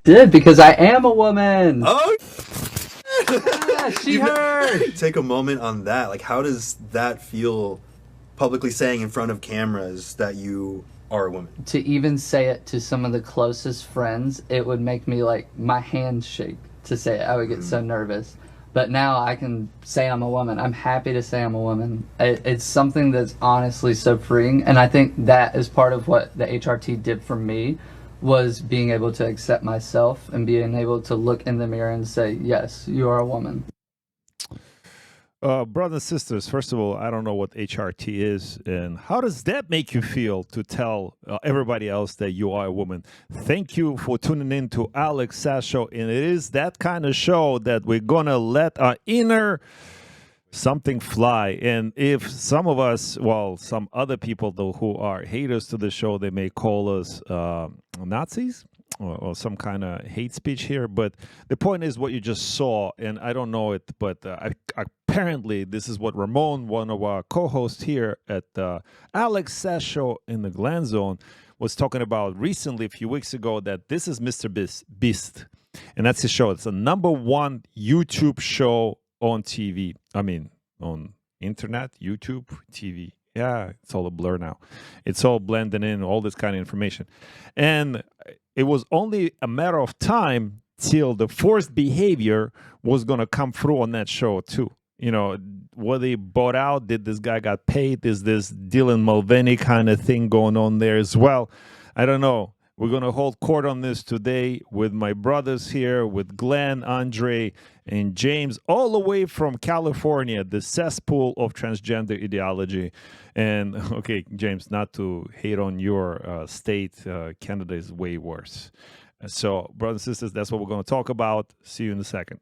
Did, because I am a woman. Oh, Yeah, she, her. take a moment on that. Like, how does that feel, publicly saying in front of cameras that you are a woman? To even say it to some of the closest friends, it would make me like my hands shake to say it. I would get so nervous. But now I can say I'm a woman. I'm happy to say I'm a woman. It's something that's honestly so freeing. And I think that is part of what the HRT did for me, was being able to accept myself and being able to look in the mirror and say, yes, you are a woman. Brothers and sisters, first of all, I don't know what HRT is, and how does that make you feel to tell everybody else that you are a woman? Thank you for tuning in to Alex Sass Show, and it is that kind of show that we're gonna let our inner something fly. And if some of us, well, some other people though who are haters to the show, they may call us Nazis or some kind of hate speech here, but the point is what you just saw, and I don't know it, but apparently this is what Ramon, one of our co-hosts here at Alex Sass Show in the Gland Zone, was talking about recently, a few weeks ago, that this is mrbeast, and that's his show. It's a #1 YouTube show on TV. I mean, on internet, YouTube, TV. Yeah, it's all a blur now. It's all blending in, all this kind of information. And it was only a matter of time till the forced behavior was going to come through on that show too. You know, were they bought out? Did this guy got paid? Is this Dylan Mulvaney kind of thing going on there as well? I don't know. We're going to hold court on this today with my brothers here, with Glenn, Andre, and James, all the way from California, the cesspool of transgender ideology. And, okay, James, not to hate on your state, Canada is way worse. So, brothers and sisters, that's what we're going to talk about. See you in a second.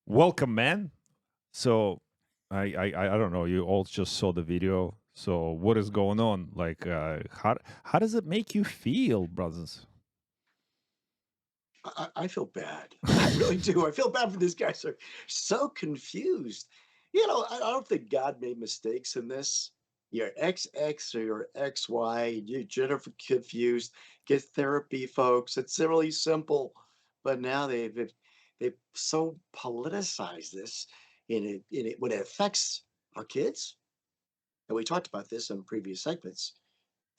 Welcome, man. So I don't know. You all just saw the video. So what is going on? Like, how does it make you feel, brothers? I feel bad. I really do. I feel bad for these guys. They're so confused. You know, I don't think God made mistakes in this. You're XX or you're XY. You're gender confused. Get therapy, folks. It's really simple. But now they've so politicized this in it when it affects our kids. And we talked about this in previous segments.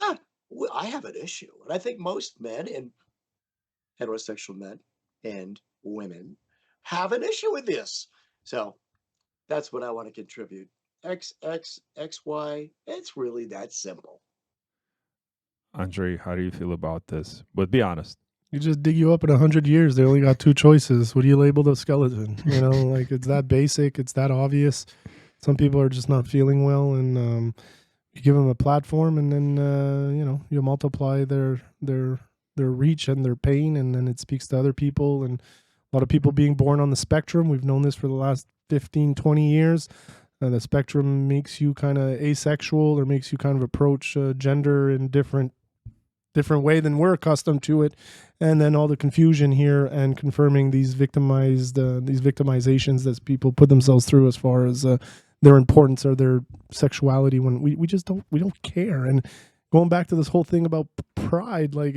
Ah, I have an issue, and I think most men and heterosexual men and women have an issue with this. So that's what I want to contribute. XX, XY, it's really that simple. Andre, how do you feel about this? But be honest. You just dig you up in 100 years. They only got two choices. What do you label the skeleton? You know, like it's that basic. It's that obvious. Some people are just not feeling well, and you give them a platform, and then you know, you multiply their reach and their pain, and then it speaks to other people. And a lot of people being born on the spectrum. We've known this for the last 15, 20 years. The spectrum makes you kind of asexual, or makes you kind of approach gender in different way than we're accustomed to it. And then all the confusion here and confirming these victimizations that people put themselves through as far as their importance or their sexuality, when we just don't care. And going back to this whole thing about pride, like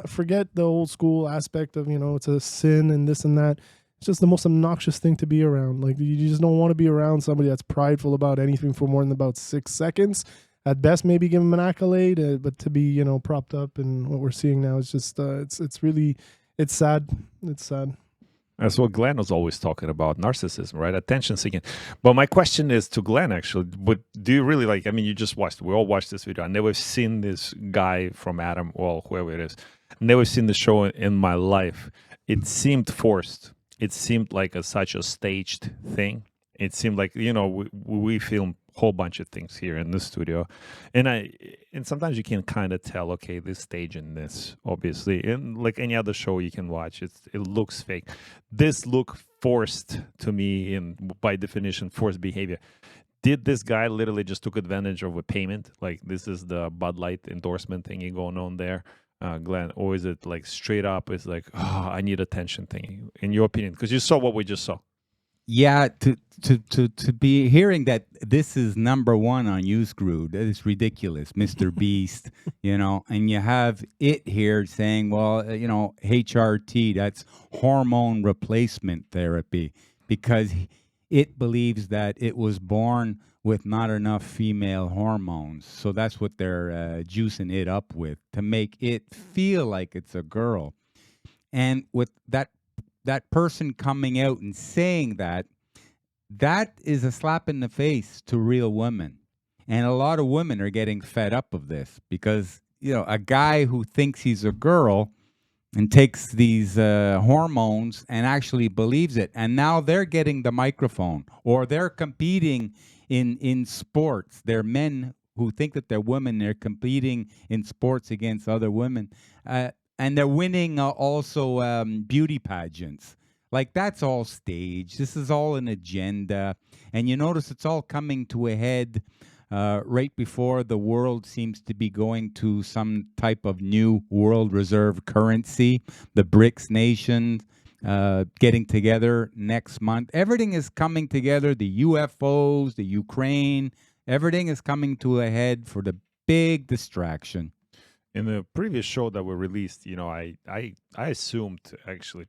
forget the old school aspect of, you know, it's a sin and this and that. It's just the most obnoxious thing to be around. Like, you just don't want to be around somebody that's prideful about anything for more than about 6 seconds. At best, maybe give him an accolade, but to be, you know, propped up, and what we're seeing now is just, it's really, it's sad. It's sad. That's what Glenn was always talking about, narcissism, right? Attention seeking. But my question is to Glenn, actually. But do you really like, I mean, you just watched, we all watched this video. I never seen this guy from Adam, or whoever it is. Never seen the show in my life. It seemed forced. It seemed like such a staged thing. It seemed like, you know, we filmed a whole bunch of things here in the studio, and sometimes you can kind of tell, okay, this staging this, obviously, and like any other show you can watch, it looks fake. This looked forced to me, and by definition, forced behavior. did this guy literally just took advantage of a payment? Like this is the Bud Light endorsement thingy going on there, Glenn, or is it like straight up? It's like, oh, I need attention thingy. In your opinion, because you saw what we just saw. Yeah, to be hearing that this is number one on You Screwed, that is ridiculous, Mr. Beast, and you have it here saying, well, HRT, that's hormone replacement therapy, because it believes that it was born with not enough female hormones. So that's what they're juicing it up with, to make it feel like it's a girl. And with that person coming out and saying that is a slap in the face to real women. And a lot of women are getting fed up of this because, a guy who thinks he's a girl and takes these hormones and actually believes it. And now they're getting the microphone, or they're competing in sports. They're men who think that they're women. They're competing in sports against other women. And they're winning also beauty pageants. Like, that's all staged. This is all an agenda. And you notice it's all coming to a head right before the world seems to be going to some type of new world reserve currency. The BRICS nations getting together next month. Everything is coming together. The UFOs, the Ukraine, everything is coming to a head for the big distraction. In the previous show that we released, I assumed,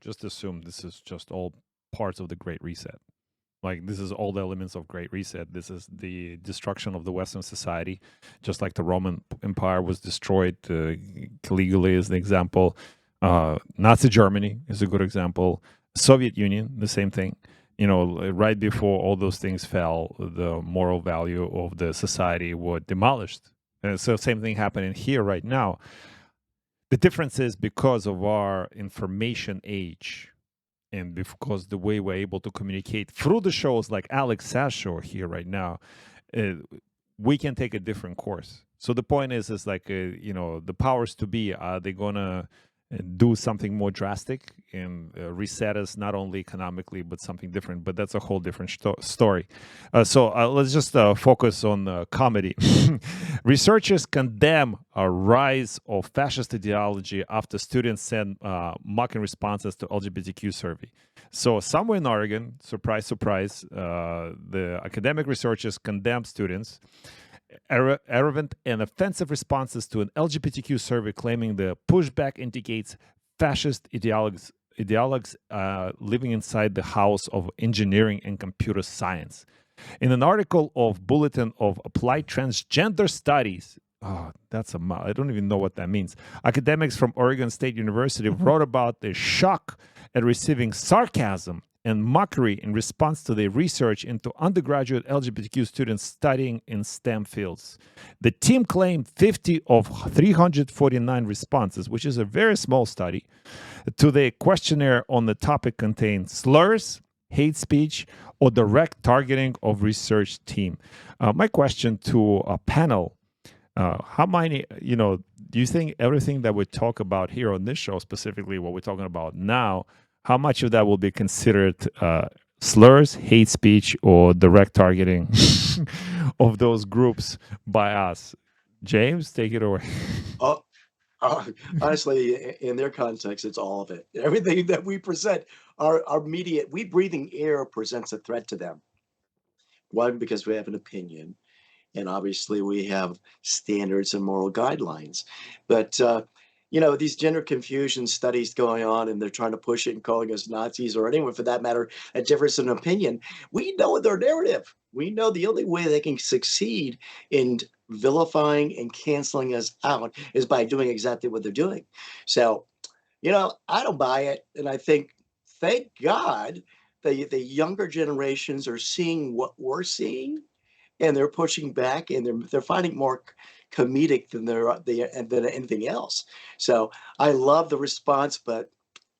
just assumed this is just all parts of the Great Reset. Like, this is all the elements of Great Reset. This is the destruction of the Western society, just like the Roman Empire was destroyed. Caligula is the example. Nazi Germany is a good example. Soviet Union, the same thing. Right before all those things fell, the moral value of the society was demolished. So same thing happening here right now. The difference is because of our information age and because the way we're able to communicate through the shows like Alex Sass show here right now, we can take a different course. So the point is like, the powers to be, are they going to do something more drastic and reset us not only economically but something different? But that's a whole different story. So let's just focus on comedy. Researchers condemn a rise of fascist ideology after students sent mocking responses to LGBTQ survey. So somewhere in Oregon, surprise, surprise, the academic researchers condemn students arrogant and offensive responses to an LGBTQ survey claiming the pushback indicates fascist ideologues living inside the house of engineering and computer science. In an article of Bulletin of Applied Transgender Studies, I don't even know what that means, academics from Oregon State University wrote about their shock at receiving sarcasm and mockery in response to their research into undergraduate LGBTQ students studying in STEM fields. The team claimed 50 of 349 responses, which is a very small study, to the questionnaire on the topic contained slurs, hate speech, or direct targeting of research team. My question to a panel, how many, do you think everything that we talk about here on this show, specifically what we're talking about now, how much of that will be considered slurs, hate speech, or direct targeting of those groups by us? James, take it away. Honestly, in their context, it's all of it. Everything that we present, our media, we breathing air presents a threat to them. One, because we have an opinion, and obviously we have standards and moral guidelines. But these gender confusion studies going on, and they're trying to push it and calling us Nazis, or anyone for that matter, a difference in opinion. We know their narrative. We know the only way they can succeed in vilifying and canceling us out is by doing exactly what they're doing. So, I don't buy it. And I think, thank God, the younger generations are seeing what we're seeing, and they're pushing back, and they're finding more comedic than than anything else. So I love the response, but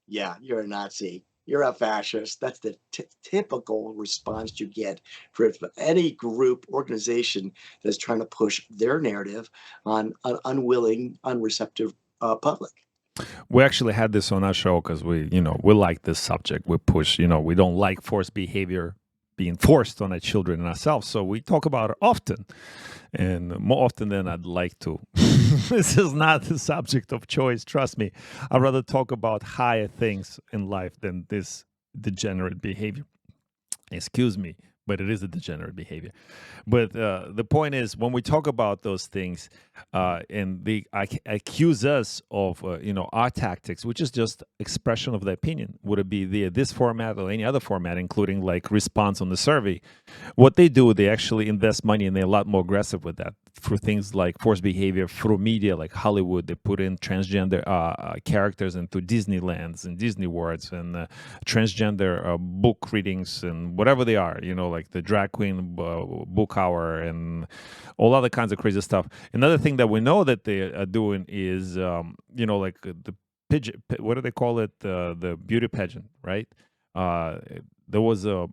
yeah, you're a Nazi, you're a fascist. That's the typical response you get for any group, organization that's trying to push their narrative on an unwilling, unreceptive public. We actually had this on our show because we like this subject. We push, we don't like forced behavior being forced on our children and ourselves. So we talk about it often, and more often than I'd like to. This is not the subject of choice, trust me. I'd rather talk about higher things in life than this degenerate behavior. Excuse me, but it is a degenerate behavior. But the point is, when we talk about those things, and they accuse us of, our tactics, which is just expression of the opinion, would it be this format or any other format, including like response on the survey? What they do, they actually invest money, and they're a lot more aggressive with that for things like forced behavior through media, like Hollywood. They put in transgender characters into Disneylands and Disney Worlds, and transgender book readings and whatever they are, like the drag queen book hour and all other kinds of crazy stuff. Another thing that we know that they are doing is, like the pigeon, what do they call it? The beauty pageant, right? There was a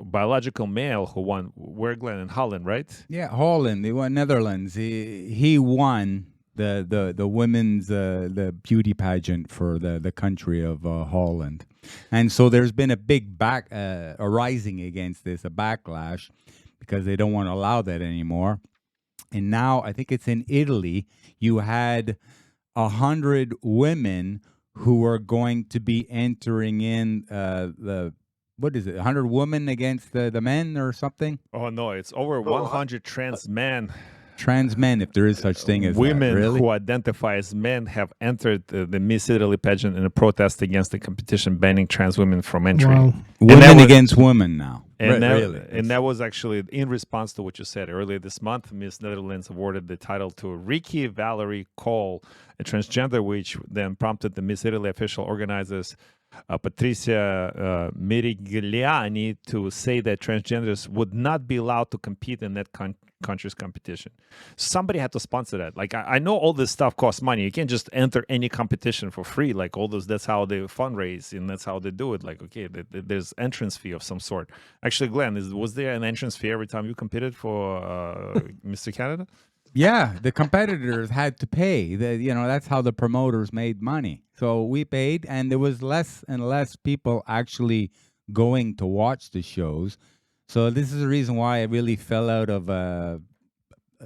biological male who won, Glenn, in Holland, right? Yeah, Holland. He won Netherlands. He won the women's the beauty pageant for the country of Holland, and so there's been a big a rising against this, a backlash, because they don't want to allow that anymore. And now I think it's in Italy. You had 100 women who are going to be entering in what is it, 100 women against the men or something? Oh, no, it's over 100 trans men. Trans men, if there is such thing as women that, really? Who identify as men have entered the Miss Italy pageant in a protest against the competition banning trans women from entry. Wow. Women against women now. And really. That was actually in response to what you said earlier this month. Miss Netherlands awarded the title to Ricky Valerie Cole, a transgender, which then prompted the Miss Italy official organizers Patricia Mirigliani to say that transgenders would not be allowed to compete in that country's competition. Somebody had to sponsor that. Like, I know all this stuff costs money. You can't just enter any competition for free. Like, all those, that's how they fundraise, and that's how they do it. Like, okay, there's entrance fee of some sort. Actually, Glenn, was there an entrance fee every time you competed for Mr. Canada? Yeah, the competitors had to pay. That's how the promoters made money. So we paid, and there was less and less people actually going to watch the shows. So this is the reason why I really fell out of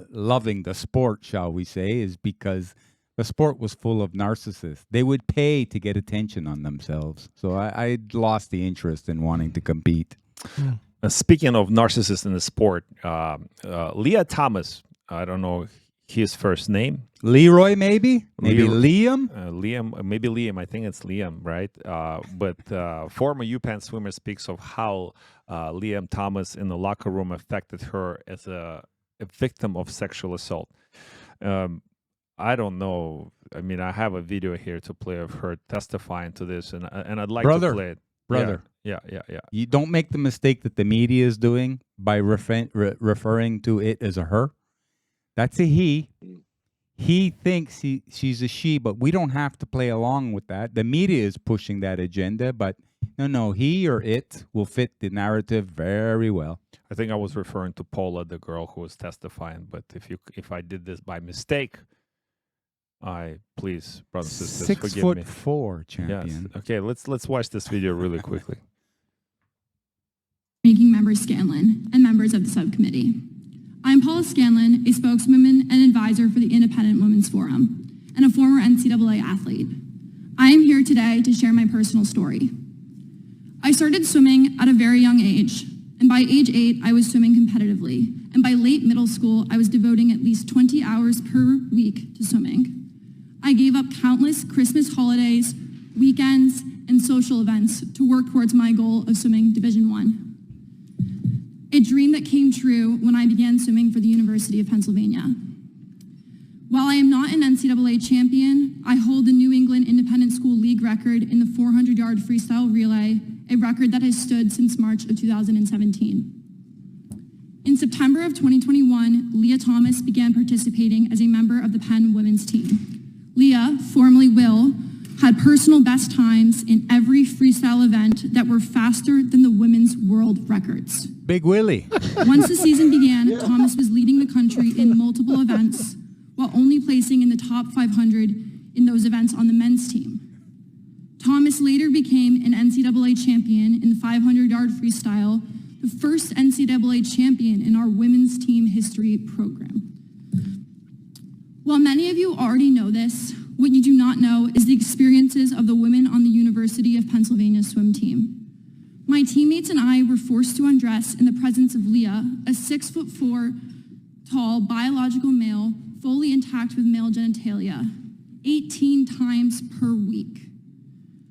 loving the sport, shall we say, is because the sport was full of narcissists. They would pay to get attention on themselves. So I lost the interest in wanting to compete. Speaking of narcissists in the sport, Lia Thomas, I don't know his first name. Leroy, maybe? Maybe Liam? Maybe Liam. I think it's Liam, right? But former UPenn swimmer speaks of how Liam Thomas in the locker room affected her as a victim of sexual assault. I don't know. I mean, I have a video here to play of her testifying to this, and I'd like to play it. Brother. Yeah. You don't make the mistake that the media is doing by referring to it as a her. That's a he. He thinks she's a she, but we don't have to play along with that. The media is pushing that agenda, but no, he or it will fit the narrative very well. I think I was referring to Paula, the girl who was testifying, but if I did this by mistake, please, brothers and sisters, forgive me. 6'4" champion. Yes. Okay, let's watch this video really quickly. Ranking member Scanlan and members of the subcommittee. I'm Paula Scanlan, a spokeswoman and advisor for the Independent Women's Forum, and a former NCAA athlete. I am here today to share my personal story. I started swimming at a very young age, and by age 8, I was swimming competitively, and by late middle school, I was devoting at least 20 hours per week to swimming. I gave up countless Christmas holidays, weekends, and social events to work towards my goal of swimming Division I. A dream that came true when I began swimming for the University of Pennsylvania. While I am not an NCAA champion, I hold the New England Independent School League record in the 400-yard freestyle relay, a record that has stood since March of 2017. In September of 2021, Lia Thomas began participating as a member of the Penn women's team. Lia, formerly Will, had personal best times in every freestyle event that were faster than the women's world records. Big Willie. Once the season began, Thomas was leading the country in multiple events, while only placing in the top 500 in those events on the men's team. Thomas later became an NCAA champion in the 500-yard freestyle, the first NCAA champion in our women's team history program. While many of you already know this, what you do not know is the experiences of the women on the University of Pennsylvania swim team. My teammates and I were forced to undress in the presence of Lia, a 6'4" tall biological male, fully intact with male genitalia, 18 times per week.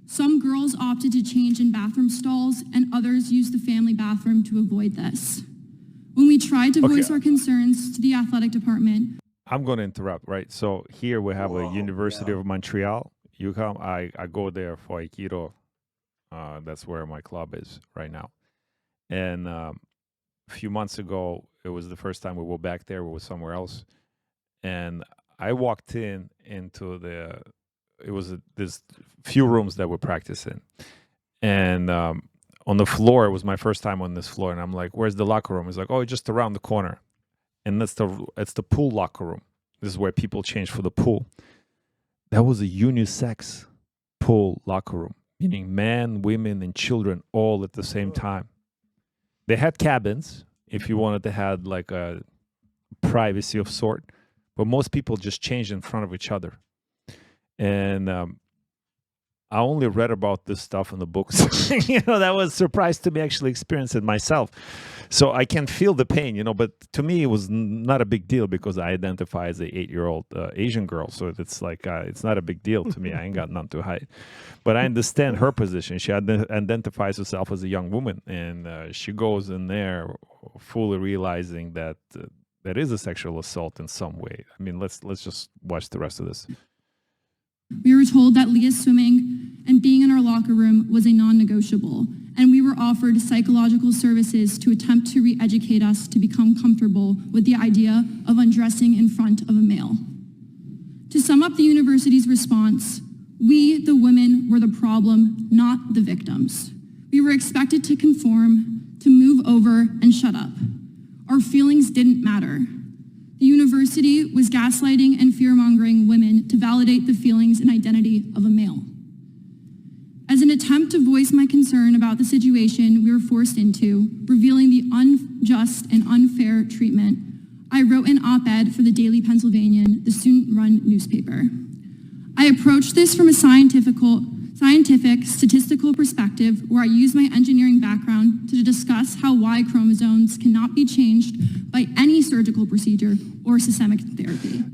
Some girls opted to change in bathroom stalls, and others used the family bathroom to avoid this. When we tried to voice our concerns to the athletic department, I'm going to interrupt, right? So here we have a University of Montreal. UQAM. I go there for Aikido. That's where my club is right now. And a few months ago, it was the first time we were back there. We were somewhere else. And I walked into there's few rooms that we're practicing. And on the floor, it was my first time on this floor. And I'm like, where's the locker room? It's like, oh, just around the corner. And it's the pool locker room. This is where people change for the pool. That was a unisex pool locker room, meaning men, women, and children all at the same time. They had cabins if you wanted to have like a privacy of sort, but most people just changed in front of each other. And I only read about this stuff in the books. That was a surprise to me actually experience it myself. So I can feel the pain, but to me it was not a big deal because I identify as an 8-year-old Asian girl. So it's like, it's not a big deal to me. I ain't got none to hide. But I understand her position. She identifies herself as a young woman, and she goes in there fully realizing that that is a sexual assault in some way. I mean, let's just watch the rest of this. we were told that Lia's swimming and being in our locker room was a non-negotiable, and we were offered psychological services to attempt to re-educate us to become comfortable with the idea of undressing in front of a male. To sum up the university's response, we, the women, were the problem, not the victims. We were expected to conform, to move over, and shut up. Our feelings didn't matter. The university was gaslighting and fear-mongering women to validate the feelings and identity of a male. As an attempt to voice my concern about the situation we were forced into, revealing the unjust and unfair treatment, I wrote an op-ed for the Daily Pennsylvanian, the student-run newspaper. I approached this from a scientific, statistical perspective where I use my engineering background to discuss how Y chromosomes cannot be changed by any surgical procedure or systemic therapy.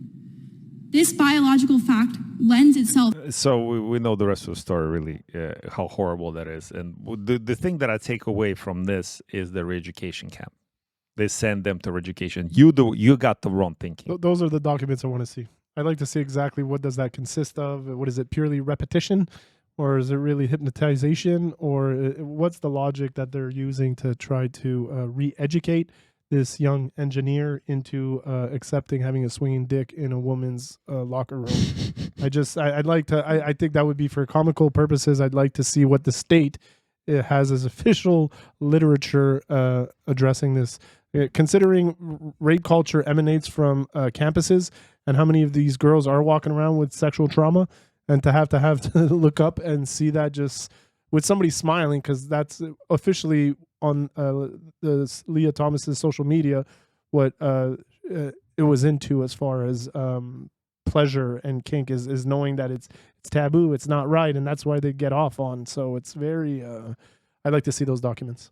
This biological fact lends itself. So we know the rest of the story, really, how horrible that is. And the thing that I take away from this is the re-education camp. They send them to re-education. You got the wrong thinking. Those are the documents I want to see. I'd like to see exactly what does that consist of. What is it, purely repetition? Or is it really hypnotization? Or what's the logic that they're using to try to re-educate this young engineer into accepting having a swinging dick in a woman's locker room? I think that would be for comical purposes. I'd like to see what the state has as official literature addressing this. Considering rape culture emanates from campuses and how many of these girls are walking around with sexual trauma, and to have to look up and see that just with somebody smiling, because that's officially on the Lia Thomas's social media what it was into as far as pleasure and kink is knowing that it's taboo, it's not right, and that's why they get off on. So it's very I'd like to see those documents.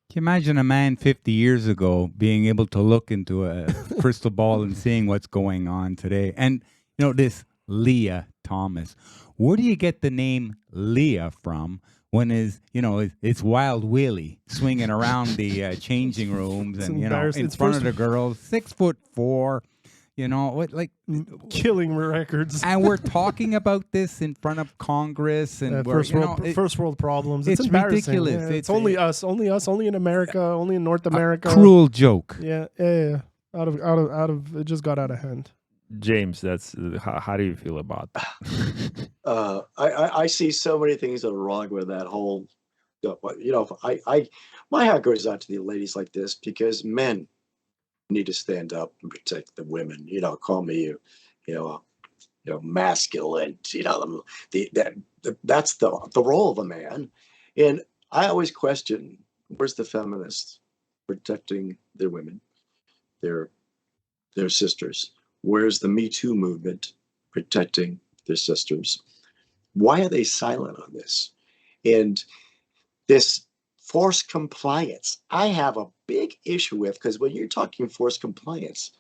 Can you imagine a man 50 years ago being able to look into a crystal ball and seeing what's going on today? And, this Lia Thomas, where do you get the name Lia from when it's Wild Willie swinging around the changing rooms and, in front of the girls, 6'4", killing records. And we're talking about this in front of Congress and first world problems. It's ridiculous. Yeah, it's only us, only in America, only in North America. Cruel joke. Yeah. Out of it just got out of hand. James, that's how do you feel about that? I see so many things that are wrong with that whole. My hat goes out to the ladies like this, because men need to stand up and protect the women. Call me masculine. That's the role of a man. And I always question, where's the feminists? protecting their women, their sisters? Where's the Me Too movement protecting their sisters? Why are they silent on this? And this forced compliance, I have a big issue with, because when you're talking forced compliance,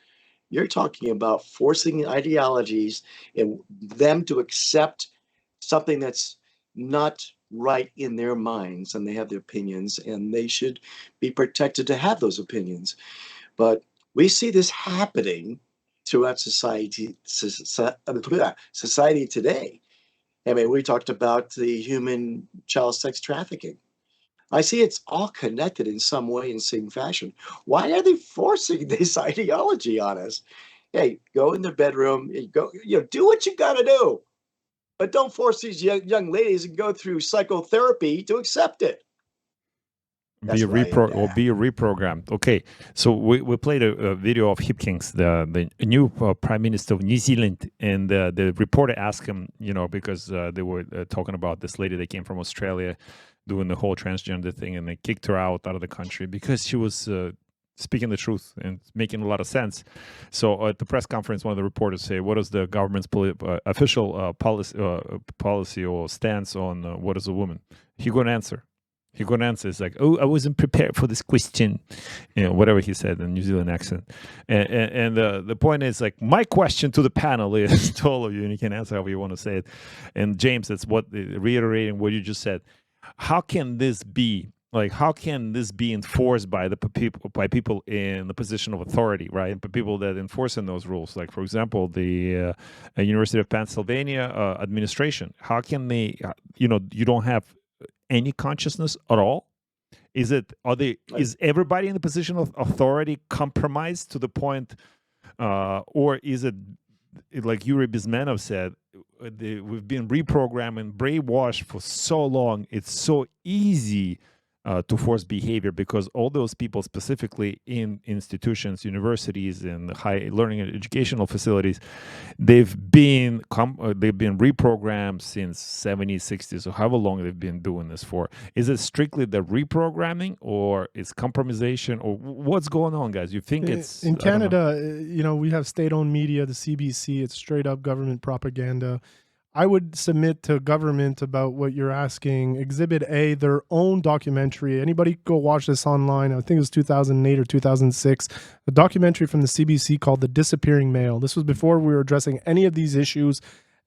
you're talking about forcing ideologies and them to accept something that's not right in their minds, and they have their opinions, and they should be protected to have those opinions. But we see this happening throughout society today. I mean, we talked about the human child sex trafficking. I see it's all connected in some way, in some fashion. Why are they forcing this ideology on us? Hey, go in the bedroom, go, do what you got to do, but don't force these young ladies to go through psychotherapy to accept it. Be reprogrammed. Okay, so we played a video of Hipkins, the new Prime Minister of New Zealand, and the reporter asked him, because they were talking about this lady that came from Australia doing the whole transgender thing, and they kicked her out of the country because she was speaking the truth and making a lot of sense. So at the press conference, one of the reporters say, what is the government's official policy or stance on what is a woman? He couldn't answer. It's like, oh, I wasn't prepared for this question, whatever he said in New Zealand accent. And the point is, like, my question to the panel is, to all of you, and you can answer however you want to say it. And James, that's reiterating what you just said. How can this be? Like, how can this be enforced by people in the position of authority, right? By people that enforcing those rules, like, for example, the University of Pennsylvania administration. How can they? You don't have any consciousness at all? Is everybody in the position of authority compromised to the point, or is it like Yuri Bezmenov said? We've been reprogramming, brainwashed for so long. It's so easy to force behavior because all those people, specifically in institutions, universities, and high learning and educational facilities, they've been reprogrammed since 70s, 60s, or however long they've been doing this for. Is it strictly the reprogramming, or is compromisation, or what's going on, guys? You think it's in Canada? We have state-owned media, the CBC. It's straight up government propaganda. I would submit to government about what you're asking. Exhibit A, their own documentary. Anybody go watch this online. I think it was 2008 or 2006. A documentary from the CBC called The Disappearing Male. This was before we were addressing any of these issues.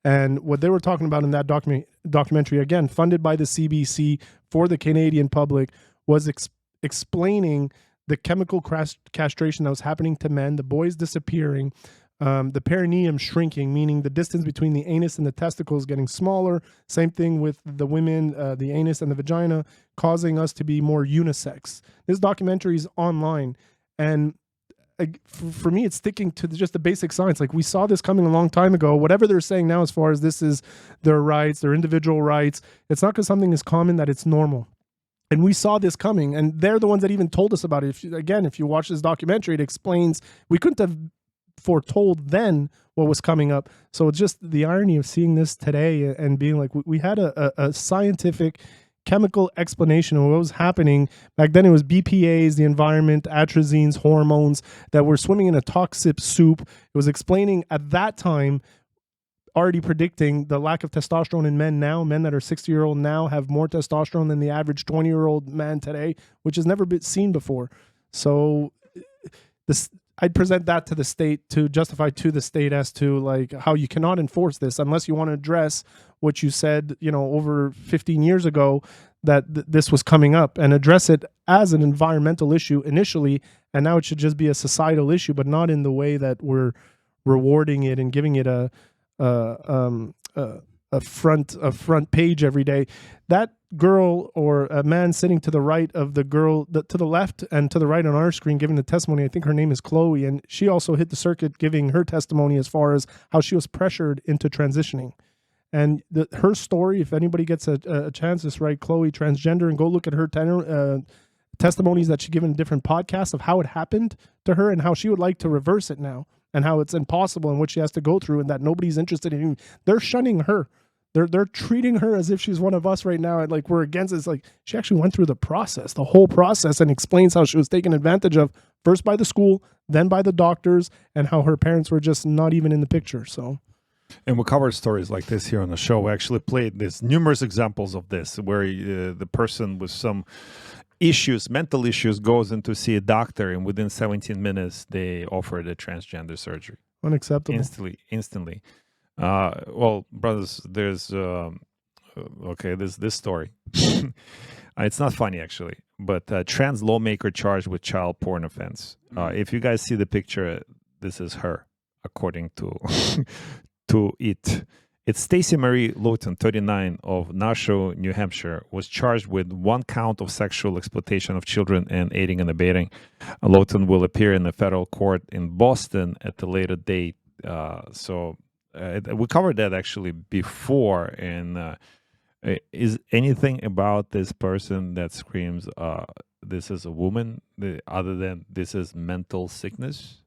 And what they were talking about in that documentary, again, funded by the CBC for the Canadian public, was explaining the chemical castration that was happening to men, the boys disappearing, the perineum shrinking, meaning the distance between the anus and the testicles getting smaller. Same thing with the women, the anus and the vagina, causing us to be more unisex. This documentary is online. And for me, it's sticking to just the basic science. Like, we saw this coming a long time ago. Whatever they're saying now as far as this is their rights, their individual rights, it's not because something is common that it's normal. And we saw this coming. And they're the ones that even told us about it. If you watch this documentary, it explains we couldn't have foretold then what was coming up. So it's just the irony of seeing this today and being like, we had a scientific chemical explanation of what was happening. Back then it was BPAs, the environment, atrazines, hormones that were swimming in a toxic soup. It was explaining at that time, already predicting the lack of testosterone in men now. Men that are 60-year-old now have more testosterone than the average 20-year-old man today, which has never been seen before. So I'd present that to the state to justify to the state as to like how you cannot enforce this unless you want to address what you said, over 15 years ago that this was coming up, and address it as an environmental issue initially. And now it should just be a societal issue, but not in the way that we're rewarding it and giving it a front page every day. That girl or a man sitting to the right of the girl, to the left and to the right on our screen giving the testimony, I think her name is Chloe, and she also hit the circuit giving her testimony as far as how she was pressured into transitioning. And her story, if anybody gets a chance, just write Chloe Transgender and go look at her testimonies that she given in different podcasts of how it happened to her and how she would like to reverse it now, and how it's impossible and what she has to go through, and that nobody's interested in. They're shunning her. They're treating her as if she's one of us right now, and like we're against it. It's like she actually went through the whole process, and explains how she was taken advantage of first by the school, then by the doctors, and how her parents were just not even in the picture. So, and we covered stories like this here on the show. We actually played this numerous examples of this, where the person with some issues, mental issues, goes in to see a doctor, and within 17 minutes they offered a transgender surgery. Unacceptable. Instantly. Well, brothers, there's this story. It's not funny actually, but trans lawmaker charged with child porn offense. If you guys see the picture, this is her, according to to it. It's Stacey Marie Lawton, 39, of Nashua, New Hampshire, was charged with 1 count of sexual exploitation of children and aiding and abetting. Lawton will appear in the federal court in Boston at a later date. We covered that actually before. And is anything about this person that screams, this is a woman, other than this is mental sickness?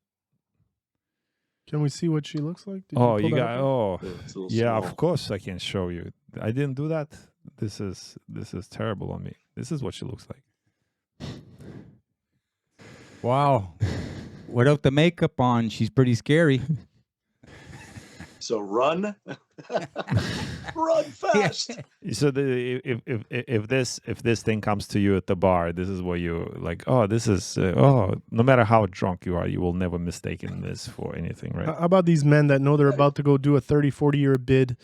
Can we see what she looks like? Yeah, of course I can show you. I didn't do that. This is terrible on me. This is what she looks like. Wow. Without the makeup on, she's pretty scary. So run, run fast. So if this thing comes to you at the bar, this is what you like. Oh, this is no matter how drunk you are, you will never mistaken this for anything, right? How about these men that know they're about to go do a 30-40 year bid,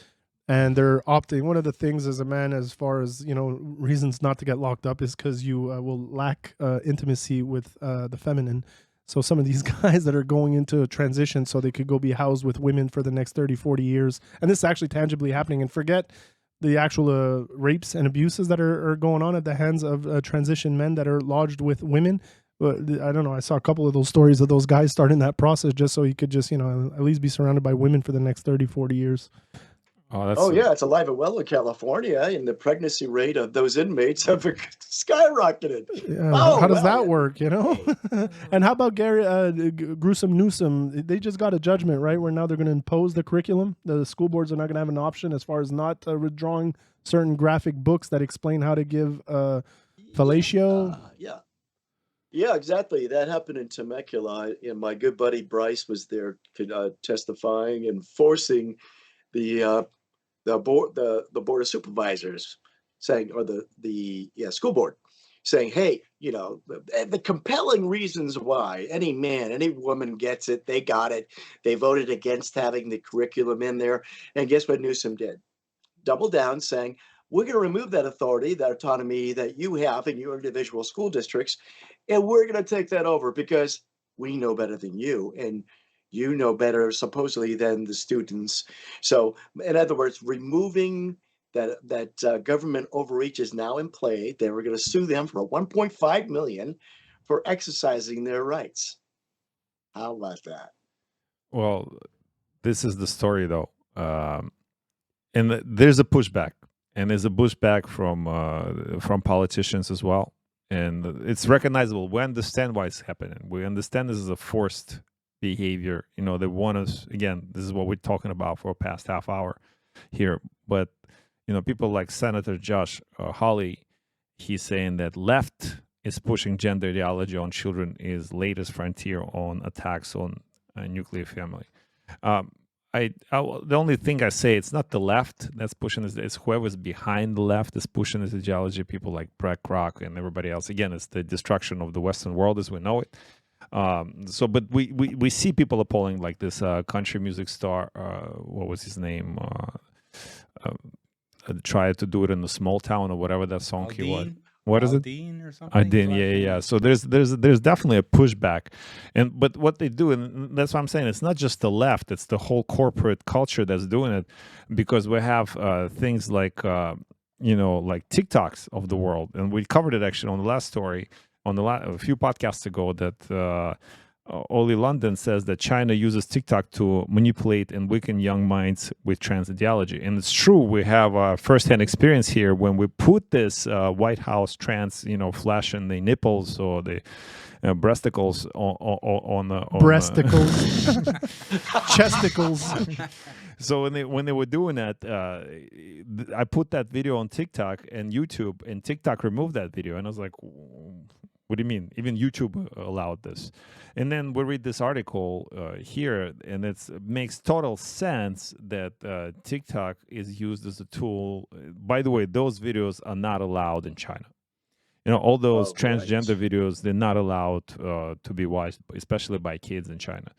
and they're opting? One of the things as a man, as far as reasons not to get locked up, is because you will lack intimacy with the feminine. So some of these guys that are going into a transition so they could go be housed with women for the next 30, 40 years. And this is actually tangibly happening. And forget the actual rapes and abuses that are going on at the hands of transition men that are lodged with women. I don't know. I saw a couple of those stories of those guys starting that process just so he could just, at least be surrounded by women for the next 30, 40 years. Yeah, it's alive and well in California, and the pregnancy rate of those inmates have skyrocketed. Yeah, how does that work, And how about Gary Gruesome Newsom? They just got a judgment, right, where now they're going to impose the curriculum. The school boards are not going to have an option as far as not withdrawing certain graphic books that explain how to give fellatio. Yeah, exactly. That happened in Temecula, and my good buddy Bryce was there testifying and forcing the board of supervisors saying, or the school board saying, hey, the compelling reasons why any man, any woman gets it, they got it. They voted against having the curriculum in there. And guess what Newsom did? Double down, saying, we're going to remove that authority, that autonomy that you have in your individual school districts, and we're going to take that over because we know better than you. And you know better, supposedly, than the students. So, in other words, removing that government overreach is now in play. They were going to sue them for $1.5 million for exercising their rights. How about that? Well, this is the story, though, and there's a pushback, and there's a pushback from politicians as well, and it's recognizable. We understand why it's happening. We understand this is a forced behavior. They want us, again, this is what we're talking about for the past half hour here, but people like Senator Josh Hawley, he's saying that left is pushing gender ideology on children is latest frontier on attacks on nuclear family. The only thing I say, it's not the left that's pushing this, it's whoever's behind the left is pushing this ideology, people like Brett Kroc and everybody else. Again, it's the destruction of the Western world as we know it. But we see people appalling, like this country music star, what was his name? Tried to do it in a small town or whatever that song he was. What is it? Or something? Yeah. So there's definitely a pushback, but what they do, and that's what I'm saying, it's not just the left; it's the whole corporate culture that's doing it, because we have things like like TikToks of the world, and we covered it actually on the last story. A few podcasts ago, that Oli London says that China uses TikTok to manipulate and weaken young minds with trans ideology. And it's true, we have first-hand experience here when we put this White House trans, flashing the nipples or the breasticles on breasticles, chesticles. So when they were doing that, I put that video on TikTok and YouTube, and TikTok removed that video, and I was like, what do you mean? Even YouTube allowed this. And then we read this article here, and it makes total sense that TikTok is used as a tool. By the way, those videos are not allowed in China. You know, all those transgender videos, they're not allowed to be watched, especially by kids in China.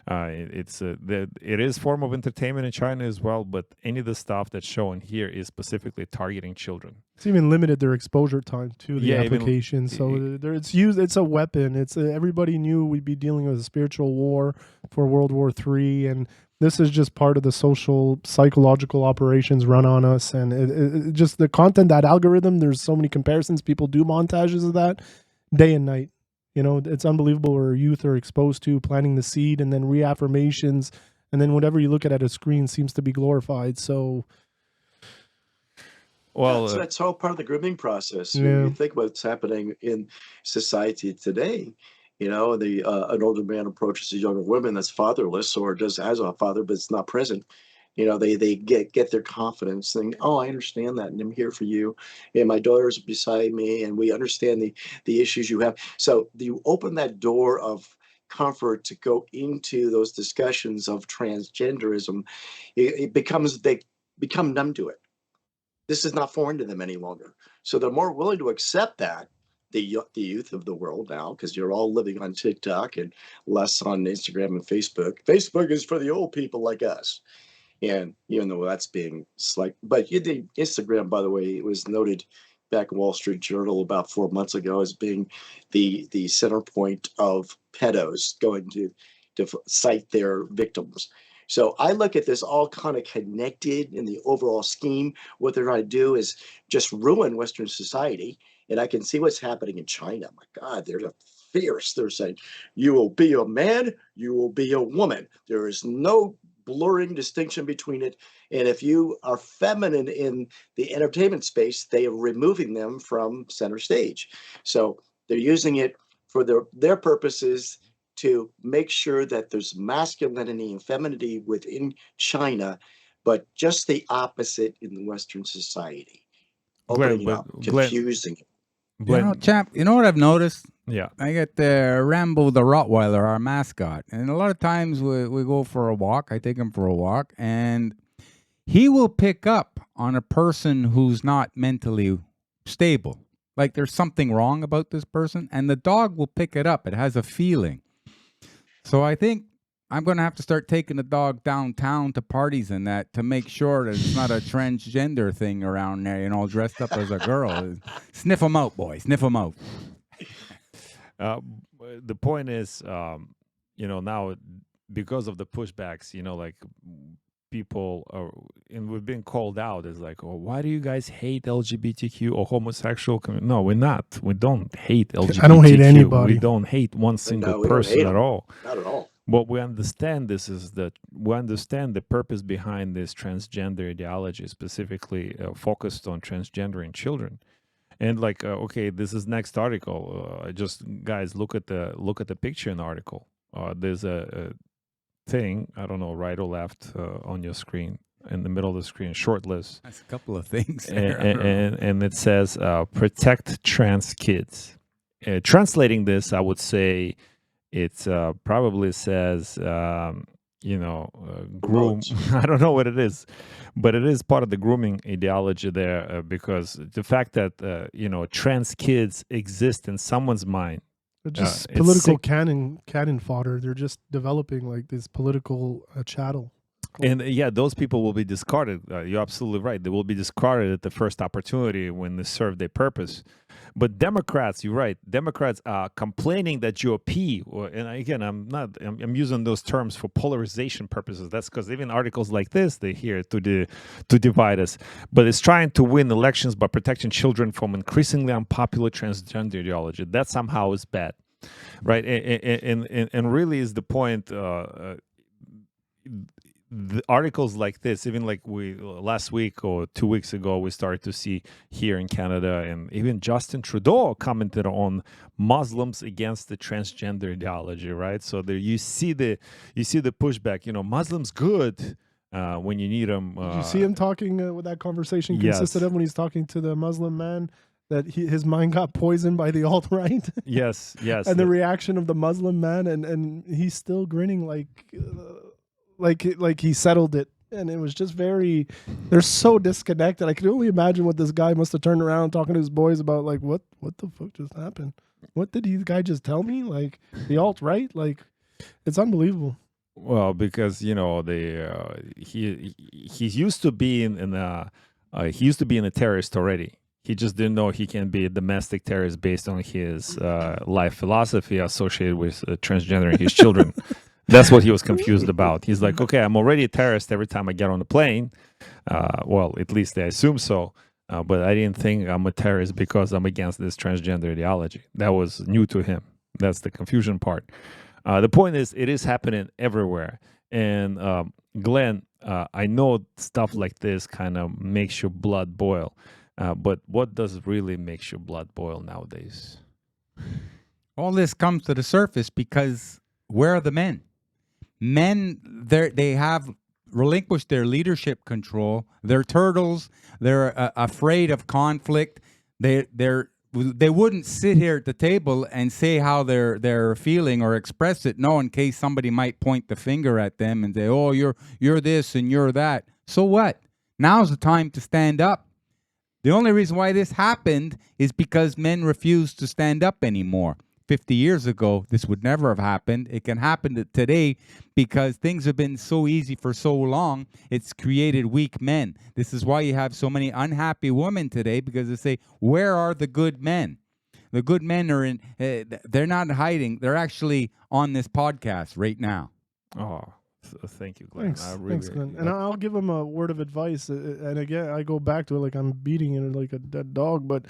It is form of entertainment in China as well, but any of the stuff that's shown here is specifically targeting children. It's even limited their exposure time to the application. So it's used. It's a weapon. Everybody knew we'd be dealing with a spiritual war for World War III, and this is just part of the social psychological operations run on us. And it just the content, that algorithm. There's so many comparisons. People do montages of that day and night. You know, it's unbelievable where youth are exposed to, planting the seed, and then reaffirmations, and then whatever you look at a screen seems to be glorified. So, well, that's all part of the grooming process. Yeah. When you think about what's happening in society today, you know, an older man approaches a younger woman that's fatherless or has a father but it's not present. You know, they get their confidence, saying, "Oh, I understand that, and I'm here for you, and my daughter's beside me, and we understand the issues you have." So you open that door of comfort to go into those discussions of transgenderism. They become numb to it. This is not foreign to them any longer. So they're more willing to accept that. The youth of the world now, because you're all living on TikTok and less on Instagram and Facebook. Facebook is for the old people like us. And even though that's being slight, but the Instagram, by the way, it was noted back in Wall Street Journal about 4 months ago as being the center point of pedos going to cite their victims. So I look at this all kind of connected in the overall scheme. What they're trying to do is just ruin Western society. And I can see what's happening in China. My God, they're fierce. They're saying, you will be a man, you will be a woman. There is no blurring distinction between it. And if you are feminine in the entertainment space, they are removing them from center stage. So they're using it for their purposes to make sure that there's masculinity and femininity within China, but just the opposite in the Western society. Opening up, confusing it. You know, chap, you know what I've noticed? Yeah. I get Rambo the Rottweiler, our mascot. And a lot of times we go for a walk. I take him for a walk. And he will pick up on a person who's not mentally stable. Like there's something wrong about this person. And the dog will pick it up. It has a feeling. So I think I'm going to have to start taking the dog downtown to parties and that to make sure that it's not a transgender thing around there, you know, dressed up as a girl. Sniff them out, boy. Sniff them out. The point is, you know, now because of the pushbacks, you know, like people are, and we've been called out as like, oh, why do you guys hate LGBTQ or homosexual community? No, we're not. We don't hate LGBTQ. I don't hate anybody. We don't hate one single person at all. Not at all. What we understand we understand the purpose behind this transgender ideology, specifically focused on transgendering children. And like, okay, this is next article. Just guys, look at the picture in the article. There's a thing, I don't know, right or left on your screen, in the middle of the screen, short list. That's a couple of things there. And it says, protect trans kids. Translating this, I would say it probably says, you know, groom. I don't know what it is, but it is part of the grooming ideology there because the fact that, you know, trans kids exist in someone's mind. They're just political cannon fodder. They're just developing like this political chattel. And yeah, those people will be discarded. You're absolutely right. They will be discarded at the first opportunity when they serve their purpose. But Democrats, you're right. Democrats are complaining that GOP, and again, I'm using those terms for polarization purposes. That's because even articles like this, they're here to divide us. But it's trying to win elections by protecting children from increasingly unpopular transgender ideology. That somehow is bad, right? And really is the point. The articles like this, even like we last week or 2 weeks ago, we started to see here in Canada, and even Justin Trudeau commented on Muslims against the transgender ideology, right? So there you see the pushback. You know, Muslims good, when you need them. Did you see him talking with that conversation Yes. consisted of when he's talking to the Muslim man that his mind got poisoned by the alt-right? Yes, yes. And the reaction of the Muslim man, and he's still grinning like he settled it. And it was just they're so disconnected. I can only imagine what this guy must have turned around talking to his boys about, like, what the fuck just happened? What did this guy just tell me? Like, the alt-right? Like, it's unbelievable. Well, because he's used to being he used to be a terrorist already. He just didn't know he can be a domestic terrorist based on his life philosophy associated with transgender and his children. That's what he was confused about. He's like, okay, I'm already a terrorist every time I get on the plane. Well, at least I assume so. But I didn't think I'm a terrorist because I'm against this transgender ideology. That was new to him. That's the confusion part. The point is, it is happening everywhere. And Glenn, I know stuff like this kind of makes your blood boil. But what does really make your blood boil nowadays? All this comes to the surface because where are the men? Men, they have relinquished their leadership control. They're turtles. They're afraid of conflict. They wouldn't sit here at the table and say how they're feeling or express it. No, in case somebody might point the finger at them and say, "Oh, you're this and you're that." So what? Now's the time to stand up. The only reason why this happened is because men refused to stand up anymore. 50 years ago, this would never have happened. It can happen today because things have been so easy for so long. It's created weak men. This is why you have so many unhappy women today, because they say, where are the good men? The good men are in, they're not hiding. They're actually on this podcast right now. Oh, thank you, Glenn. Thanks, Glenn. And I'll give him a word of advice. And again, I go back to it like I'm beating it like a dead dog, but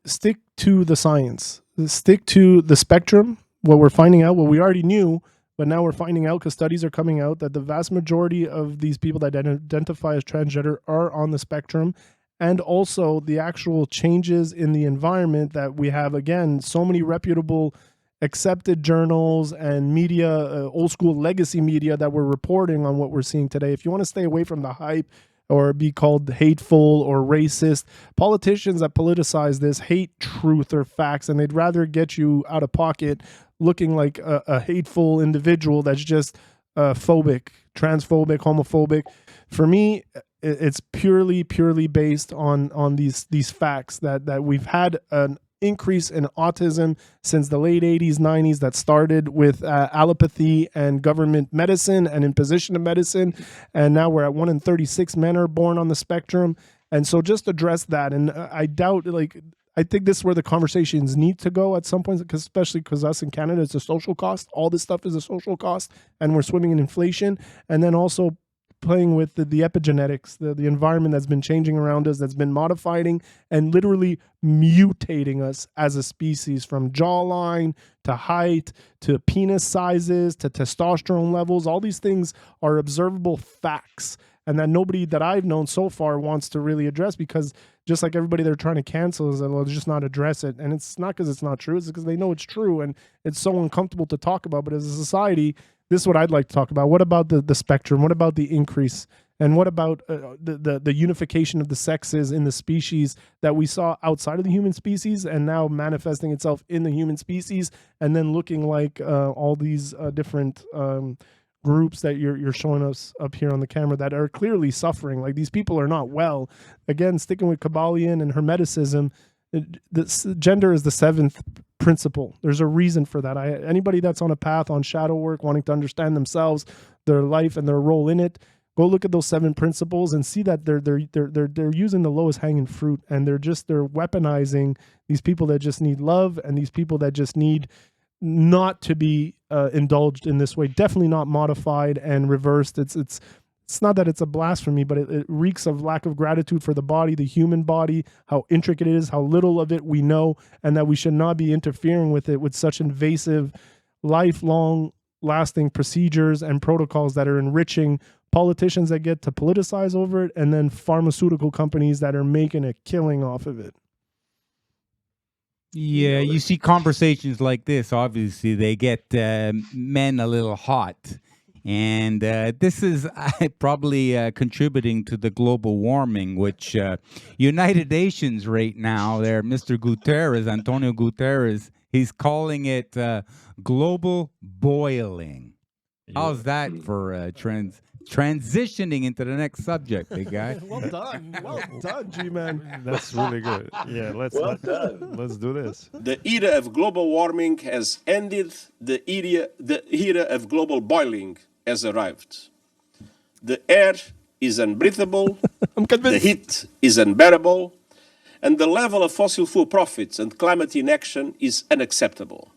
stick to the science. Stick to the spectrum, what we're finding out, what we already knew, but now we're finding out because studies are coming out that the vast majority of these people that identify as transgender are on the spectrum, and also the actual changes in the environment that we have, again, so many reputable accepted journals and media, old school legacy media that were reporting on what we're seeing today. If you want to stay away from the hype or be called hateful or racist, politicians that politicize this hate truth or facts, and they'd rather get you out of pocket looking like a hateful individual that's just phobic, transphobic, homophobic. For me, it's purely based on these facts that we've had an increase in autism since the late 80s, 90s that started with allopathy and government medicine and imposition of medicine. And now we're at 1 in 36 men are born on the spectrum. And so just address that. And I doubt, I think this is where the conversations need to go at some point, especially because us in Canada, it's a social cost. All this stuff is a social cost, and we're swimming in inflation. And then also playing with the epigenetics, the environment that's been changing around us, that's been modifying and literally mutating us as a species, from jawline to height to penis sizes to testosterone levels. All these things are observable facts, and that nobody that I've known so far wants to really address, because just like everybody they're trying to cancel is that, well, just not address it. And it's not because it's not true, it's because they know it's true and it's so uncomfortable to talk about. But as a society, this is what I'd like to talk about. What about the spectrum? What about the increase? And what about the unification of the sexes in the species that we saw outside of the human species and now manifesting itself in the human species, and then looking like all these different groups that you're showing us up here on the camera that are clearly suffering? Like, these people are not well. Again, sticking with Kabbalion and Hermeticism, gender is the seventh principle. There's a reason for that. Anybody that's on a path on shadow work, wanting to understand themselves, their life, and their role in it, go look at those 7 principles and see that they're using the lowest hanging fruit, and they're weaponizing these people that just need love, and these people that just need not to be indulged in this way. Definitely not modified and reversed. It's not that it's a blasphemy, but it reeks of lack of gratitude for the body, the human body, how intricate it is, how little of it we know, and that we should not be interfering with it with such invasive, lifelong lasting procedures and protocols that are enriching politicians that get to politicize over it, and then pharmaceutical companies that are making a killing off of it. Yeah, you see conversations like this, obviously, they get men a little hot. And this is probably contributing to the global warming, which United Nations right now, there, Mr. Guterres, Antonio Guterres, he's calling it global boiling. How's that for transitioning into the next subject, big guy? Well done, G-Man. That's really good. Yeah, let's do this. The era of global warming has ended. The era of global boiling has arrived. The air is unbreathable. I'm convinced. The heat is unbearable, and the level of fossil fuel profits and climate inaction is unacceptable.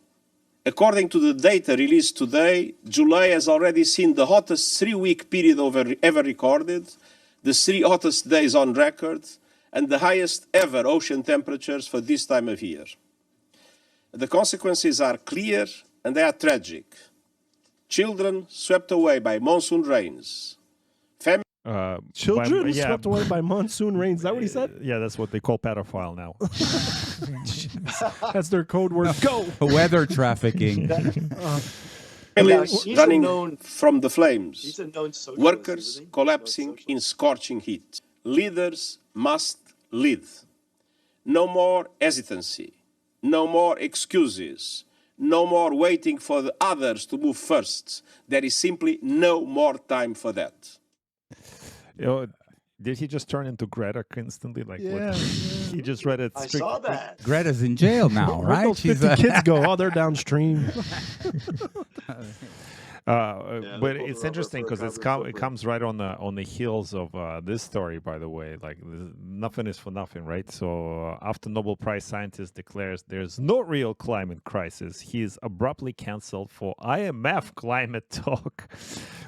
According to the data released today, July has already seen the hottest 3-week period ever recorded, the 3 hottest days on record, and the highest ever ocean temperatures for this time of year. The consequences are clear and they are tragic. Children swept away by monsoon rains. Children swept away by monsoon rains. Is that what he said? Yeah, that's what they call pedophile now. That's their code word. Go. Weather trafficking. Families He's running a known- from the flames. He's a known socialist, Workers isn't he? collapsing Known in socialist. scorching heat. Leaders must lead. No more hesitancy. No more excuses. No more waiting for the others to move first. There is simply no more time for that. You know, did he just turn into Greta instantly? Like, Yeah, he just read it. I saw that. Greta's in jail now, Where'd right? those 50 kids go? Oh, they're downstream. But it's interesting because it comes right on the heels of this story, by the way. Like, nothing is for nothing, right? So after Nobel Prize Scientist declares there's no real climate crisis, he is abruptly canceled for IMF climate talk.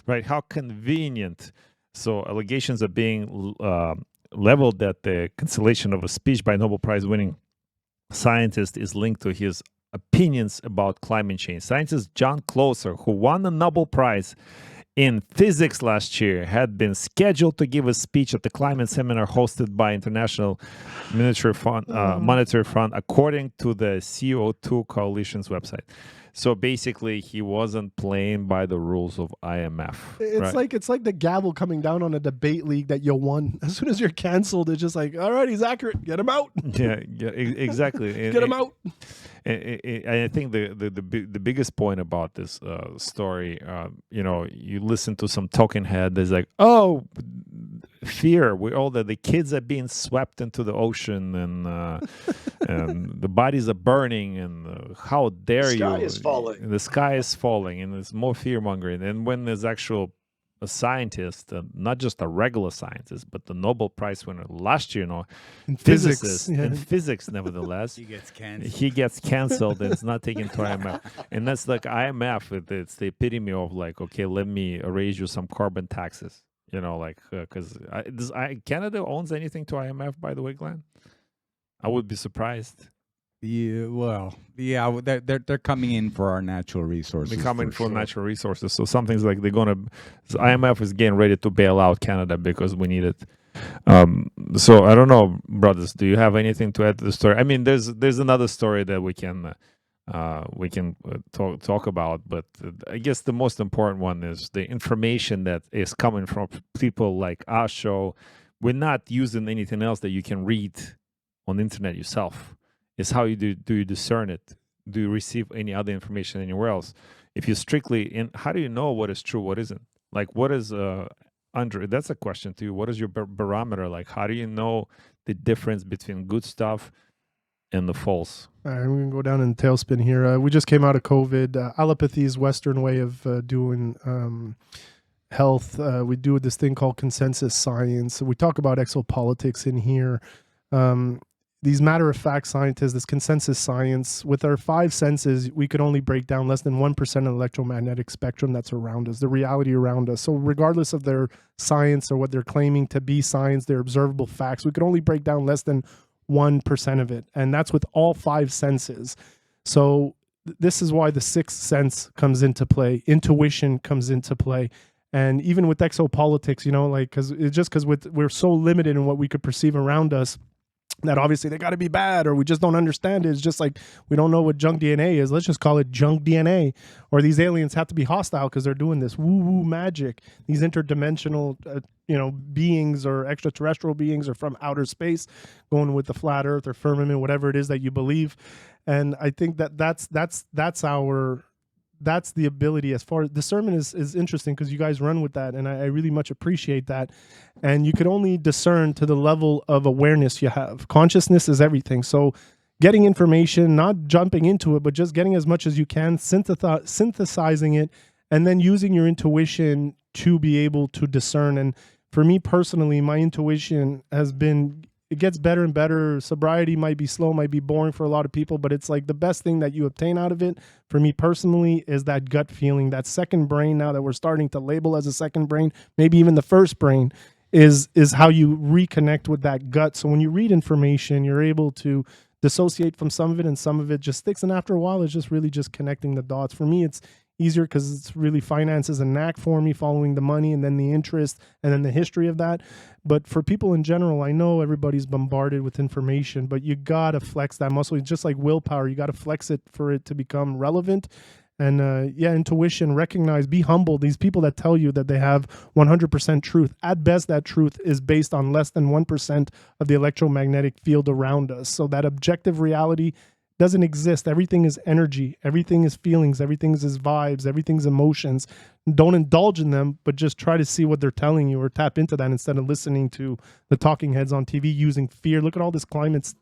Right? How convenient. So allegations are being leveled that the cancellation of a speech by Nobel Prize winning scientist is linked to his opinions about climate change. Scientist John Closer, who won the Nobel Prize in physics last year, had been scheduled to give a speech at the climate seminar hosted by International Monetary Fund, according to the CO2 Coalition's website. So basically, he wasn't playing by the rules of IMF. It's like the gavel coming down on a debate league that you won. As soon as you're canceled, it's just like, all right, he's accurate. Get him out. Yeah, exactly. Get him out. I think the biggest point about this story, you listen to some talking head that's like, oh, fear. The kids are being swept into the ocean, and the bodies are burning, and how dare you? The sky is falling. The sky is falling, and there's more fear mongering. And when there's a scientist, not just a regular scientist, but the Nobel Prize winner last year, In physicist physics, yeah. in physics, nevertheless, He gets canceled. and it's not taken to IMF. And that's like IMF. It's the epitome of like, okay, let me raise you some carbon taxes. Because Canada owns anything to IMF, by the way, Glenn? I would be surprised. They're coming in for our natural resources. They're coming for sure. natural resources. So something's like IMF is getting ready to bail out Canada because we need it. So I don't know, brothers, do you have anything to add to the story? I mean, there's another story that we can talk about, but I guess the most important one is the information that is coming from people like our show. We're not using anything else that you can read on the internet yourself. It's how you do you discern it? Do you receive any other information anywhere else? If you how do you know what is true, what isn't? Like, what is Andre? That's a question to you. What is your barometer? Like, how do you know the difference between good stuff and the false? All right, we're going to go down in tailspin here. We just came out of COVID. Allopathy's Western way of doing health. We do this thing called consensus science. We talk about exopolitics in here. These matter-of-fact scientists, this consensus science, with our 5 senses, we could only break down less than 1% of the electromagnetic spectrum that's around us, the reality around us. So regardless of their science or what they're claiming to be science, their observable facts, we could only break down less than 1% of it. And that's with all 5 senses. So this is why the 6th sense comes into play. Intuition comes into play. And even with exopolitics, because we're so limited in what we could perceive around us, that obviously they got to be bad, or we just don't understand it. It's just like we don't know what junk DNA is. Let's just call it junk DNA. Or these aliens have to be hostile because they're doing this woo-woo magic. These interdimensional, beings or extraterrestrial beings or from outer space, going with the flat Earth or firmament, whatever it is that you believe. And I think that's the ability. As far as discernment is interesting, because you guys run with that, and I really much appreciate that. And you can only discern to the level of awareness you have. Consciousness is everything. So getting information, not jumping into it, but just getting as much as you can, synthesizing it, and then using your intuition to be able to discern. And for me personally, my intuition has been, it gets better and better. Sobriety might be slow, might be boring for a lot of people, but it's like the best thing that you obtain out of it. For me personally, is that gut feeling, that second brain now that we're starting to label as a second brain, maybe even the first brain, is how you reconnect with that gut. So when you read information, you're able to dissociate from some of it, and some of it just sticks. And after a while, it's just really just connecting the dots. For me, it's easier because it's really finances a knack for me, following the money and then the interest and then the history of that. But for people in general, I know everybody's bombarded with information, but you got to flex that muscle. It's just like willpower. You got to flex it for it to become relevant. And intuition, recognize, be humble. These people that tell you that they have 100% truth, at best, that truth is based on less than 1% of the electromagnetic field around us. So that objective reality doesn't exist. Everything is energy. Everything is feelings. Everything is vibes. Everything's emotions. Don't indulge in them, but just try to see what they're telling you or tap into that instead of listening to the talking heads on TV using fear. Look at all this climate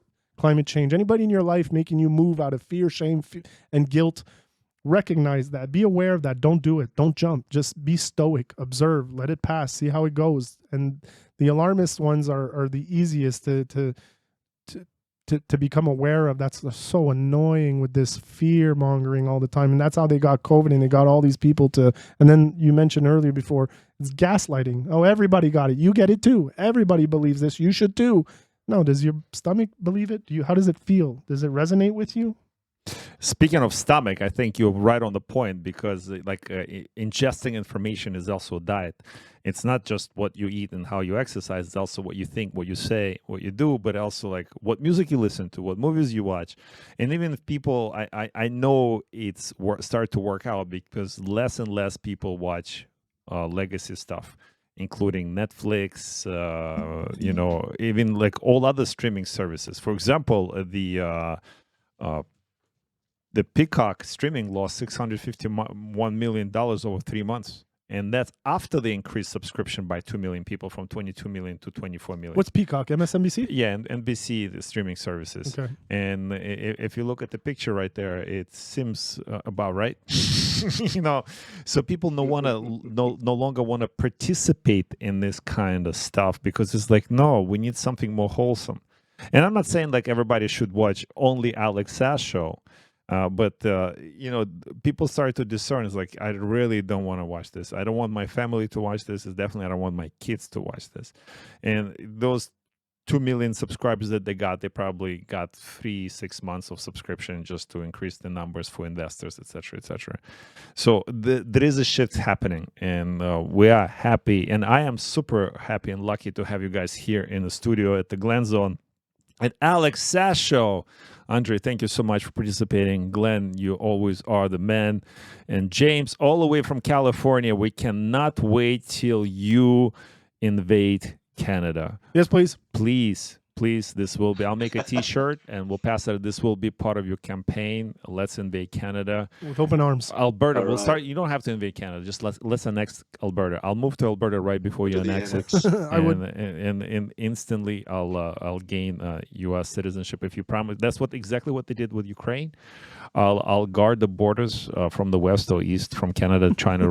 change. Anybody in your life making you move out of fear, shame, and guilt, recognize that. Be aware of that. Don't do it. Don't jump. Just be stoic. Observe. Let it pass. See how it goes. And the alarmist ones are the easiest to become aware of. That's so annoying with this fear mongering all the time. And that's how they got COVID, and they got all these people to, and then you mentioned earlier before, it's gaslighting. Oh, everybody got it. You get it too. Everybody believes this. You should too. No, does your stomach believe it? How does it feel? Does it resonate with you? Speaking of stomach, I think you're right on the point, because ingesting information is also a diet. It's not just what you eat and how you exercise. It's also what you think, what you say, what you do, but also like what music you listen to, what movies you watch. And even if people, I know it's start to work out, because less and less people watch legacy stuff, including Netflix, even like all other streaming services. For example, the Peacock streaming lost $651 million over 3 months. And that's after they increased subscription by 2 million people, from 22 million to 24 million. What's Peacock? MSNBC? Yeah, and NBC, the streaming services. Okay. And if you look at the picture right there, it seems about right. So people no longer want to participate in this kind of stuff, because it's like, no, we need something more wholesome. And I'm not saying like everybody should watch only Alex Sass show. But people start to discern. It's like, I really don't want to watch this. I don't want my family to watch this. It's definitely, I don't want my kids to watch this. And those 2 million subscribers that they probably got 3-6 months of subscription just to increase the numbers for investors, etc., etc. So there is a shift happening, and we are happy. And I am super happy and lucky to have you guys here in the studio at the Glen Zone at Alex Sass Show. Andre, thank you so much for participating. Glenn, you always are the man. And James, all the way from California, we cannot wait till you invade Canada. Yes, please. Please, this will be, I'll make a t-shirt and we'll pass it. This will be part of your campaign. Let's invade Canada. With open arms. Alberta, we'll start. You don't have to invade Canada. Just let's annex Alberta. I'll move to Alberta right before you annex it. I would. And instantly I'll gain U.S. citizenship if you promise. That's exactly what they did with Ukraine. I'll guard the borders from the west or east from Canada, trying to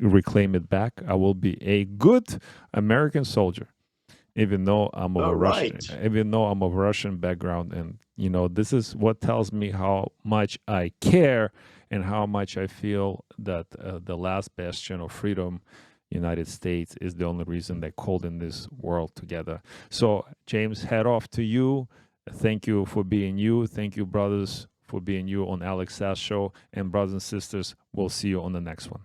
reclaim it back. I will be a good American soldier. Even though I'm of a Russian background, and this is what tells me how much I care and how much I feel that the last bastion of freedom, United States, is the only reason they're holding this world together. So, James, head off to you. Thank you for being you. Thank you, brothers, for being you on Alex Sass Show. And brothers and sisters, we'll see you on the next one.